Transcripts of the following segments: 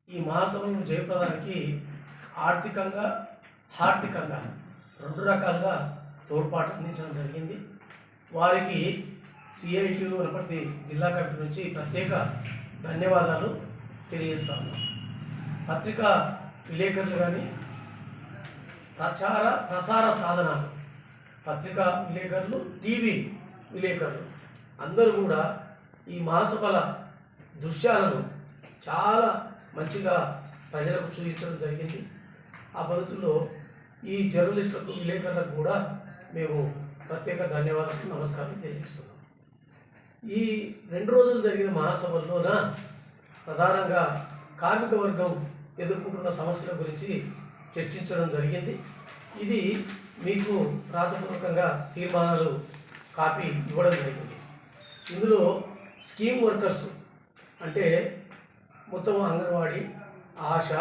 ఈ మహాసభను జయప్రదానికి ఆర్థికంగా హార్దికంగా రెండు రకాలుగా తోడ్పాటు అందించడం జరిగింది. వారికి సిఐటియు వనపర్తి జిల్లా కమిటీ నుంచి ప్రత్యేక ధన్యవాదాలు తెలియజేస్తాము. పత్రికా విలేకరులు కానీ ప్రసార సాధనాలు, పత్రికా విలేకరులు, టీవీ విలేకరులు అందరూ కూడా ఈ మహాసభల దృశ్యాలను చాలా మంచిగా ప్రజలకు చూపించడం జరిగింది. ఆ పద్ధతుల్లో ఈ జర్నలిస్టులకు, విలేకరులకు కూడా మేము ప్రత్యేక ధన్యవాదాలు, నమస్కారం తెలియజేస్తున్నాం. ఈ 2 రోజులు జరిగిన మహాసభల్లోన ప్రధానంగా కార్మిక వర్గం ఎదుర్కొంటున్న సమస్యల గురించి చర్చించడం జరిగింది. ఇది మీకు రాతపూర్వకంగా తీర్మానాలు కాపీ ఇవ్వడం జరిగింది. ఇందులో స్కీమ్ వర్కర్స్ అంటే మొత్తం అంగన్వాడీ, ఆశా,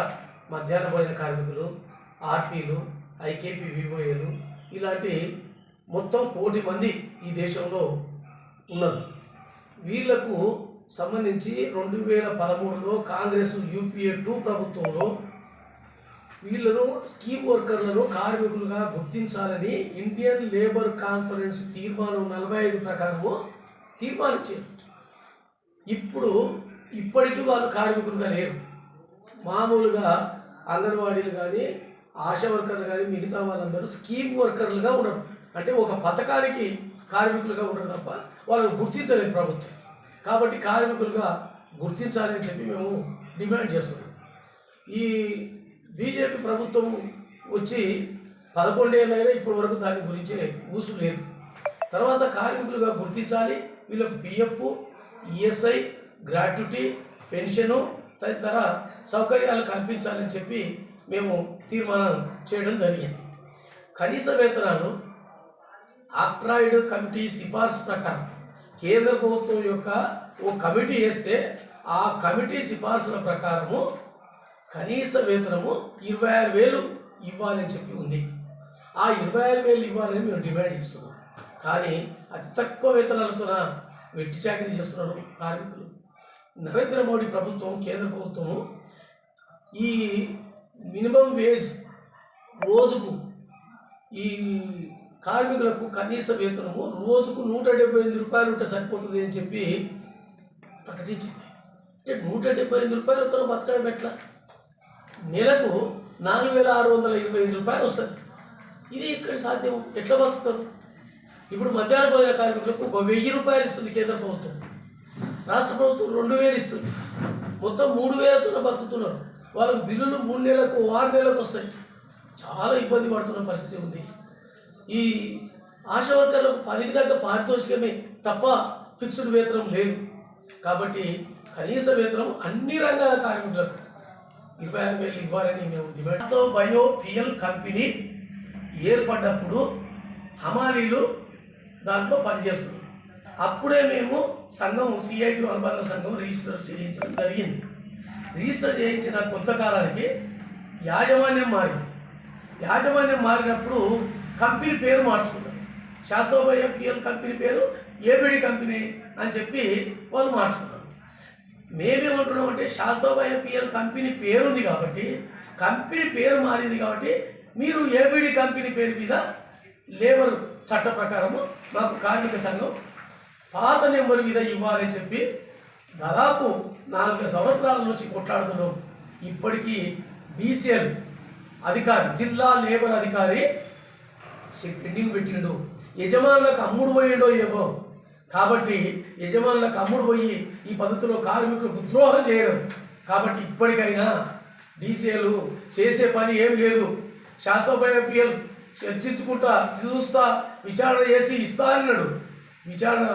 మధ్యాహ్న భోజన కార్మికులు, ఆర్పీలు, ఐకేపీ వివోఏలు ఇలాంటి మొత్తం 1 కోటి మంది ఈ దేశంలో ఉన్నారు. వీళ్లకు సంబంధించి 2013లో కాంగ్రెస్ యూపీఏ 2 ప్రభుత్వంలో వీళ్ళను స్కీమ్ వర్కర్లను కార్మికులుగా గుర్తించాలని ఇండియన్ లేబర్ కాన్ఫరెన్స్ తీర్మానం 45 ప్రకారము తీర్మానించారు. ఇప్పటికీ వాళ్ళు కార్మికులుగా లేరు. మామూలుగా అంగన్వాడీలు కానీ, ఆశా వర్కర్లు కానీ మిగతా వాళ్ళందరూ స్కీమ్ వర్కర్లుగా ఉన్నారు. అంటే ఒక పథకానికి కార్మికులుగా ఉండరు తప్ప వాళ్ళని గుర్తించలేదు ప్రభుత్వం. కాబట్టి కార్మికులుగా గుర్తించాలని చెప్పి మేము డిమాండ్ చేస్తున్నాం. ఈ బీజేపీ ప్రభుత్వం వచ్చి 11 ఏళ్ళైనా ఇప్పటి వరకు దాని గురించే ఊసు లేదు. తర్వాత కార్మికులుగా గుర్తించాలి, వీళ్ళకు పిఎఫ్, ఈఎస్ఐ, గ్రాట్యుటీ, పెన్షను తదితర సౌకర్యాలు కల్పించాలని చెప్పి మేము తీర్మానం చేయడం జరిగింది. కనీస వేతనాలు ఆక్ట్రాయిడ్ కమిటీ సిఫార్సు ప్రకారం కేంద్ర ప్రభుత్వం యొక్క ఓ కమిటీ వేస్తే ఆ కమిటీ సిఫార్సుల ప్రకారము కనీస వేతనము 26,000 ఇవ్వాలని చెప్పి ఉంది. ఆ 26,000 ఇవ్వాలని మేము డిమాండ్ చేస్తున్నాం. కానీ అతి తక్కువ వేతనాలతో వెట్టి చాకరీ చేస్తున్నారు కార్మికులు. నరేంద్ర మోడీ ప్రభుత్వం, కేంద్ర ప్రభుత్వము ఈ మినిమం వేజ్ రోజుకు ఈ కార్మికులకు కనీస వేతనము రోజుకు 175 రూపాయలు ఉంటే సరిపోతుంది అని చెప్పి ప్రకటించింది. అంటే 175 రూపాయలతో బతకడం ఎట్లా? నెలకు 4,625 రూపాయలు వస్తుంది. ఇది ఇక్కడ సాధ్యం? ఎట్లా బతుకుతారు? ఇప్పుడు మధ్యాహ్న భోజన కార్మికులకు 1,000 రూపాయలు ఇస్తుంది కేంద్ర ప్రభుత్వం, రాష్ట్ర ప్రభుత్వం 2,000 ఇస్తుంది. మొత్తం 3,000తో బతుకుతున్నారు. వాళ్ళకు బిల్లులు 3 నెలలకు, 6 నెలలకు వస్తాయి. చాలా ఇబ్బంది పడుతున్న పరిస్థితి ఉంది. ఈ ఆశా వర్కర్లకు పనికి తగ్గ పారితోషికమే తప్ప ఫిక్స్డ్ వేతనం లేదు. కాబట్టి కనీస వేతనం అన్ని రంగాల కార్మికులకు 26,000 ఇవ్వాలని మేము డిమాండ్. బయో ఫ్యూయల్ కంపెనీ ఏర్పడ్డప్పుడు హమాలీలు దాంట్లో పనిచేస్తున్నారు. అప్పుడే మేము సంఘం, సిఐటి అనుబంధ సంఘం రిజిస్టర్ చేయించడం జరిగింది. రిజిస్టర్ చేయించిన కొంతకాలానికి యాజమాన్యం మారింది. యాజమాన్యం మారినప్పుడు కంపెనీ పేరు మార్చుకున్నారు. శాస్త్రోభయ ఫ్యూయల్ కంపెనీ పేరు ఏబిడి కంపెనీ అని చెప్పి వాళ్ళు మార్చుకున్నారు. మేమేమంటున్నాం అంటే శాస్త్రోభయ ఫ్యూయల్ కంపెనీ పేరు ఉంది కాబట్టి, కంపెనీ పేరు మారింది కాబట్టి మీరు ఏబిడి కంపెనీ పేరు మీద లేబర్ చట్ట ప్రకారము మాకు కార్మిక సంఘం పాత నెంబర్ మీద ఇవ్వాలని చెప్పి దాదాపు 4 సంవత్సరాల నుంచి కొట్లాడుతున్నాం. ఇప్పటికీ డీసీఎల్ అధికారి, జిల్లా లేబర్ అధికారి పెండింగ్ పెట్టిండు. యజమానులకు అమ్ముడు పోయిండో ఏమో. కాబట్టి యజమానులకు అమ్ముడు పోయి ఈ పద్ధతిలో కార్మికులకు ద్రోహం చేయడం. కాబట్టి ఇప్పటికైనా డీసీఎల్ చేసే పని ఏం లేదు. శాస్త్రోభయ ఫ్యూయల్ చర్చించుకుంటా, చూస్తా, విచారణ చేసి ఇస్తా అన్నాడు. విచారణ